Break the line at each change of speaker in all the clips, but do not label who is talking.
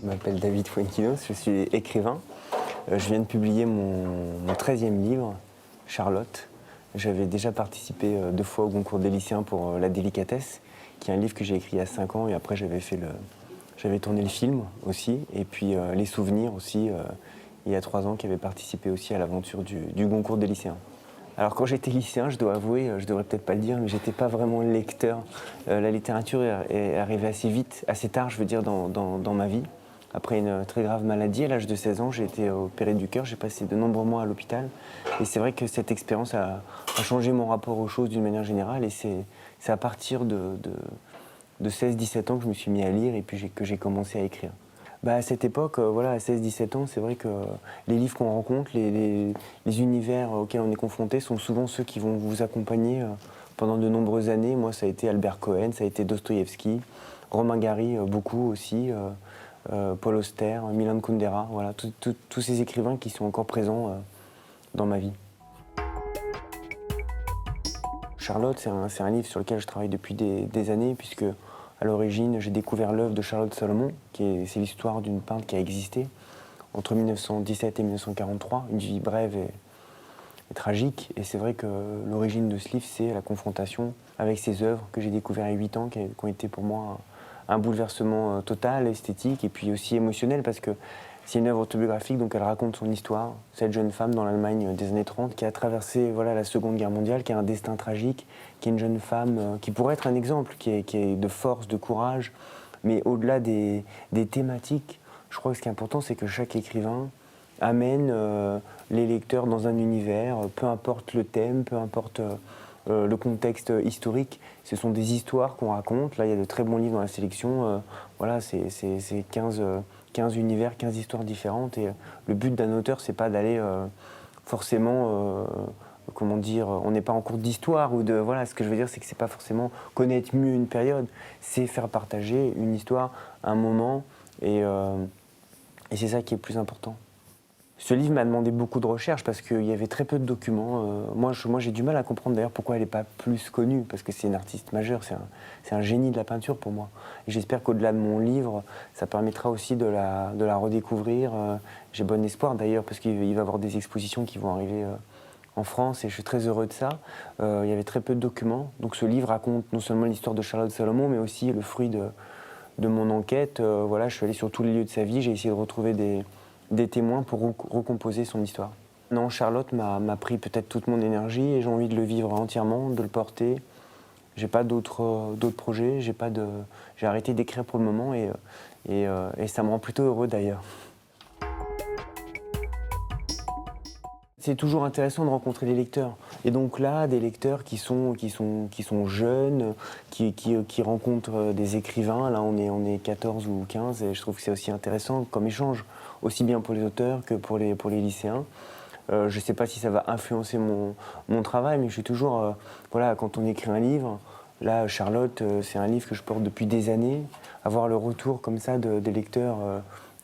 Je m'appelle David Fuenquinos, je suis écrivain. Je viens de publier mon 13e livre, Charlotte. J'avais déjà participé 2 fois au concours des lycéens pour La délicatesse, qui est un livre que j'ai écrit il y a 5 ans et après j'avais tourné le film aussi, et puis Les souvenirs aussi, il y a 3 ans, qui avait participé aussi à l'aventure du concours des lycéens. Alors quand j'étais lycéen, je dois avouer, je devrais peut-être pas le dire, mais j'étais pas vraiment lecteur. La littérature est arrivée assez vite, assez tard, je veux dire, dans ma vie. Après une très grave maladie, à l'âge de 16 ans, j'ai été opéré du cœur, j'ai passé de nombreux mois à l'hôpital. Et c'est vrai que cette expérience a changé mon rapport aux choses d'une manière générale. Et c'est à partir de 16-17 ans que je me suis mis à lire et puis que j'ai commencé à écrire. Bah, à cette époque, voilà, à 16-17 ans, c'est vrai que les livres qu'on rencontre, les univers auxquels on est confronté sont souvent ceux qui vont vous accompagner pendant de nombreuses années. Moi, ça a été Albert Cohen, ça a été Dostoïevski, Romain Gary, beaucoup aussi, Paul Auster, Milan Kundera, voilà, tous ces écrivains qui sont encore présents dans ma vie. Charlotte, c'est un livre sur lequel je travaille depuis des années, puisque à l'origine, j'ai découvert l'œuvre de Charlotte Salomon, c'est l'histoire d'une peintre qui a existé entre 1917 et 1943, une vie brève et tragique. Et c'est vrai que l'origine de ce livre, c'est la confrontation avec ses œuvres que j'ai découvertes à 8 ans, qui ont été pour moi un bouleversement total, esthétique et puis aussi émotionnel, parce que c'est une œuvre autobiographique, donc elle raconte son histoire, cette jeune femme dans l'Allemagne des années 30 qui a traversé la Seconde Guerre mondiale, qui a un destin tragique, qui est une jeune femme qui pourrait être un exemple, qui est de force, de courage, mais au-delà des thématiques, je crois que ce qui est important, c'est que chaque écrivain amène les lecteurs dans un univers, peu importe le thème, peu importe le contexte historique. Ce sont des histoires qu'on raconte. Là, il y a de très bons livres dans la sélection. Voilà, c'est 15 univers, 15 histoires différentes. Et le but d'un auteur, c'est pas d'aller forcément, comment dire, on n'est pas en cours d'histoire ou de, voilà, ce que je veux dire, c'est que c'est pas forcément connaître mieux une période, c'est faire partager une histoire, un moment, et c'est ça qui est le plus important. Ce livre m'a demandé beaucoup de recherche parce qu'il y avait très peu de documents. Moi, j'ai du mal à comprendre d'ailleurs pourquoi elle n'est pas plus connue, parce que c'est une artiste majeure, c'est un génie de la peinture pour moi. Et j'espère qu'au-delà de mon livre, ça permettra aussi de la redécouvrir. J'ai bon espoir d'ailleurs, parce qu'il va y avoir des expositions qui vont arriver en France et je suis très heureux de ça. Il y avait très peu de documents. Donc ce livre raconte non seulement l'histoire de Charlotte Salomon, mais aussi le fruit de mon enquête. Voilà, je suis allé sur tous les lieux de sa vie, j'ai essayé de retrouver des témoins pour recomposer son histoire. Non, Charlotte m'a pris peut-être toute mon énergie et j'ai envie de le vivre entièrement, de le porter. J'ai pas d'autres projets, j'ai arrêté d'écrire pour le moment et ça me rend plutôt heureux d'ailleurs. C'est toujours intéressant de rencontrer les lecteurs. Et donc là, des lecteurs qui sont jeunes, qui rencontrent des écrivains. Là, on est 14 ou 15 et je trouve que c'est aussi intéressant comme échange, aussi bien pour les auteurs que pour les lycéens. Je ne sais pas si ça va influencer mon travail, mais je suis toujours, voilà, quand on écrit un livre, là, Charlotte, c'est un livre que je porte depuis des années. Avoir le retour comme ça des lecteurs,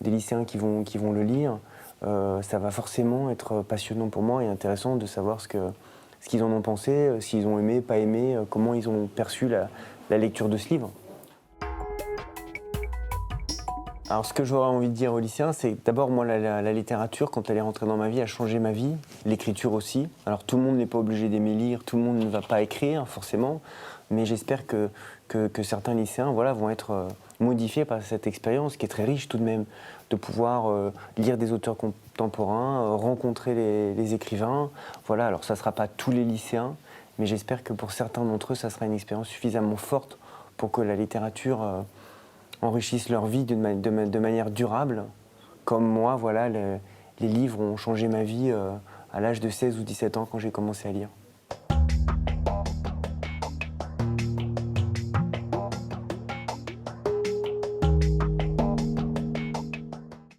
des lycéens qui vont le lire, ça va forcément être passionnant pour moi et intéressant de savoir ce qu'ils en ont pensé, s'ils ont aimé, pas aimé, comment ils ont perçu la lecture de ce livre. Alors ce que j'aurais envie de dire aux lycéens, c'est d'abord moi la littérature, quand elle est rentrée dans ma vie, a changé ma vie, l'écriture aussi. Alors tout le monde n'est pas obligé d'aimer lire, tout le monde ne va pas écrire forcément, mais j'espère que certains lycéens vont être modifiés par cette expérience qui est très riche tout de même, de pouvoir lire des auteurs contemporains, rencontrer les écrivains. Voilà, alors ça ne sera pas tous les lycéens, mais j'espère que pour certains d'entre eux, ça sera une expérience suffisamment forte pour que la littérature enrichissent leur vie de manière durable. Comme moi, voilà, les livres ont changé ma vie à l'âge de 16 ou 17 ans quand j'ai commencé à lire.